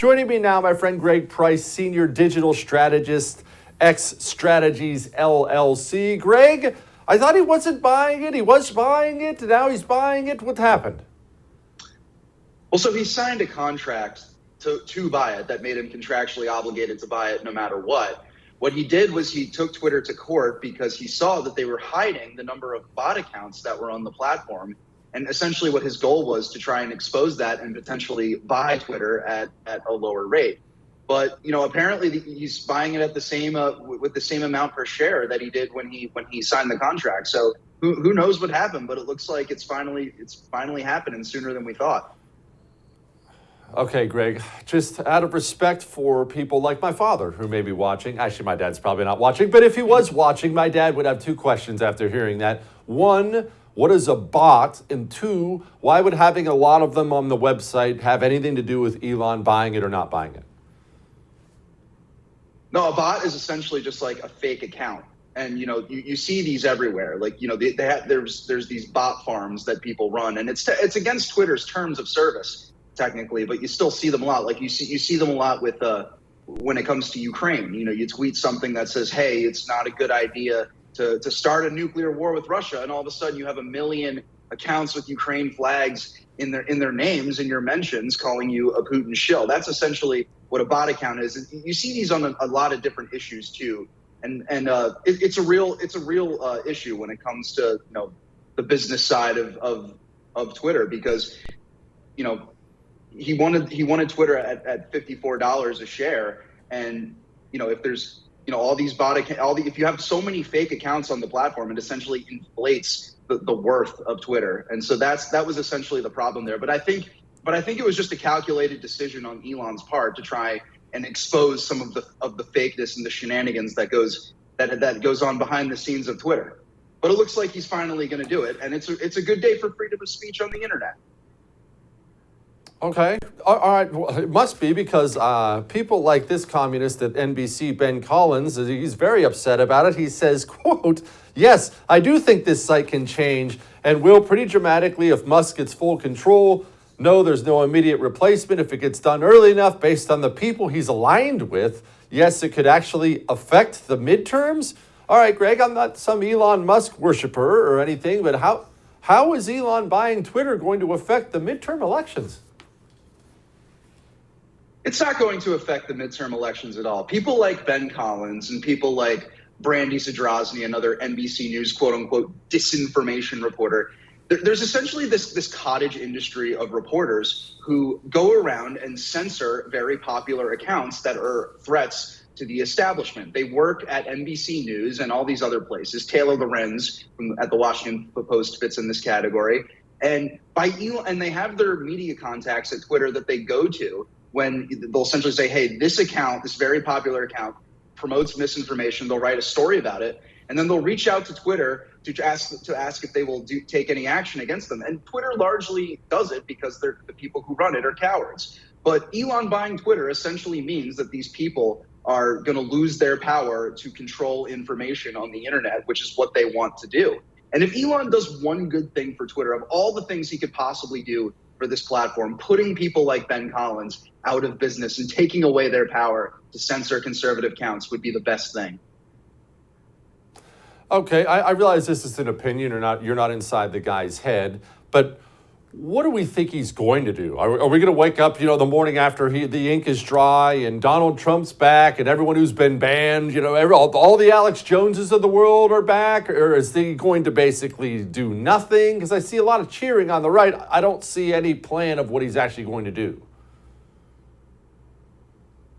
Joining me now, my friend Greg Price, Senior Digital Strategist, X Strategies LLC. Greg, I thought he wasn't buying it. He was buying it. Now he's buying it. What happened? Well, so he signed a contract to buy it that made him contractually obligated to buy it no matter what. What he did was he took Twitter to court because he saw that they were hiding the number of bot accounts that were on the platform. And essentially what his goal was to try and expose that and potentially buy Twitter at a lower rate. But, apparently he's buying it at the same with the same amount per share that he did when he signed the contract. So who knows what happened, but it looks like it's finally happening sooner than we thought. Okay, Greg, just out of respect for people like my father who may be watching, actually my dad's probably not watching, but if he was watching, my dad would have two questions after hearing that. One, what is a bot? And two, why would having a lot of them on the website have anything to do with Elon buying it or not buying it? No, a bot is essentially just like a fake account. And, you see these everywhere. Like, there's these bot farms that people run, and it's against Twitter's terms of service, technically, but you still see them a lot. Like you see them a lot with when it comes to Ukraine. You tweet something that says, hey, it's not a good idea to start a nuclear war with Russia, and all of a sudden you have 1 million accounts with Ukraine flags in their names, in your mentions, calling you a Putin shill. That's essentially what a bot account is. And you see these on a lot of different issues too, and it's a real issue when it comes to the business side of Twitter, because he wanted Twitter at $54 a share, and if there's all these if you have so many fake accounts on the platform, it essentially inflates the worth of Twitter. And so that was essentially the problem there. But I think it was just a calculated decision on Elon's part to try and expose some of the fakeness and the shenanigans that goes on behind the scenes of Twitter. But it looks like he's finally going to do it, and it's a good day for freedom of speech on the internet. Okay. All right. Well, it must be, because people like this communist at NBC, Ben Collins, he's very upset about it. He says, quote, yes, I do think this site can change and will pretty dramatically if Musk gets full control. No, there's no immediate replacement if it gets done early enough based on the people he's aligned with. Yes, it could actually affect the midterms. All right, Greg, I'm not some Elon Musk worshiper or anything, but how is Elon buying Twitter going to affect the midterm elections? It's not going to affect the midterm elections at all. People like Ben Collins and people like Brandy Zadrozny, another NBC News quote-unquote disinformation reporter, there's essentially this cottage industry of reporters who go around and censor very popular accounts that are threats to the establishment. They work at NBC News and all these other places. Taylor Lorenz at the Washington Post fits in this category. And they have their media contacts at Twitter that they go to, when they'll essentially say, hey, this account, this very popular account, promotes misinformation. They'll write a story about it, and then they'll reach out to Twitter to ask if they will take any action against them. And Twitter largely does it because the people who run it are cowards. But Elon buying Twitter essentially means that these people are going to lose their power to control information on the internet, which is what they want to do. And if Elon does one good thing for Twitter, of all the things he could possibly do for this platform, putting people like Ben Collins out of business and taking away their power to censor conservative accounts would be the best thing. Okay, I realize this is an opinion, or not. You're not inside the guy's head, but what do we think he's going to do? Are we going to wake up, the morning after the ink is dry and Donald Trump's back and everyone who's been banned, all the Alex Joneses of the world are back? Or is he going to basically do nothing? Because I see a lot of cheering on the right. I don't see any plan of what he's actually going to do.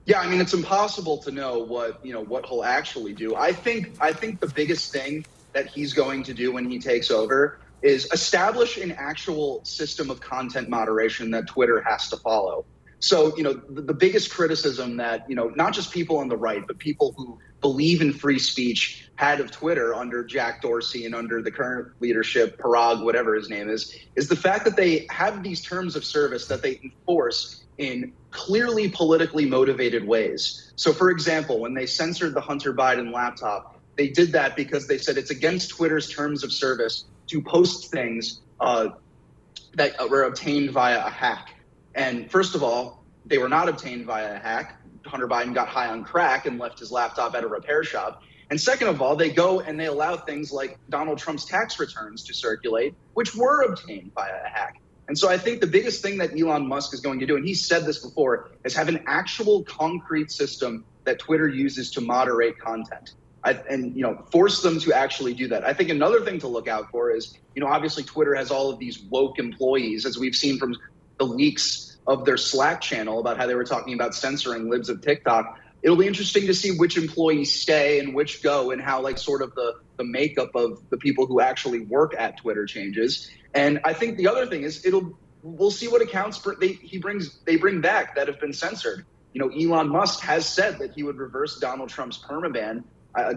Yeah, I mean, it's impossible to know what he'll actually do. I think the biggest thing that he's going to do when he takes over is establish an actual system of content moderation that Twitter has to follow. So, the biggest criticism that, not just people on the right, but people who believe in free speech had of Twitter under Jack Dorsey and under the current leadership, Parag, whatever his name is the fact that they have these terms of service that they enforce in clearly politically motivated ways. So, for example, when they censored the Hunter Biden laptop, they did that because they said it's against Twitter's terms of service to post things that were obtained via a hack. And first of all, they were not obtained via a hack. Hunter Biden got high on crack and left his laptop at a repair shop. And second of all, they go and they allow things like Donald Trump's tax returns to circulate, which were obtained via a hack. And so I think the biggest thing that Elon Musk is going to do, and he said this before, is have an actual concrete system that Twitter uses to moderate content. And force them to actually do that. I think another thing to look out for is, obviously Twitter has all of these woke employees, as we've seen from the leaks of their Slack channel about how they were talking about censoring libs of TikTok. It'll be interesting to see which employees stay and which go, and how sort of the makeup of the people who actually work at Twitter changes. And I think the other thing is we'll see what accounts they bring back that have been censored. Elon Musk has said that he would reverse Donald Trump's permaban.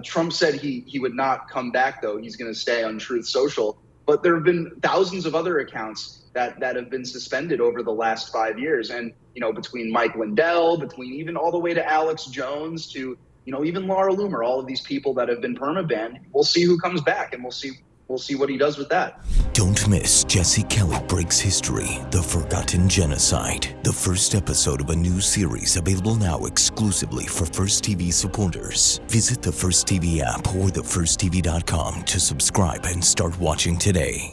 Trump said he would not come back, though. He's going to stay on Truth Social. But there have been thousands of other accounts that have been suspended over the last 5 years. And, between Mike Lindell, between even all the way to Alex Jones to, even Laura Loomer, all of these people that have been permabanned, we'll see who comes back, and we'll see what he does with that. Don't miss Jesse Kelly Breaks History, The Forgotten Genocide, the first episode of a new series available now exclusively for First TV supporters. Visit the First TV app or thefirsttv.com to subscribe and start watching today.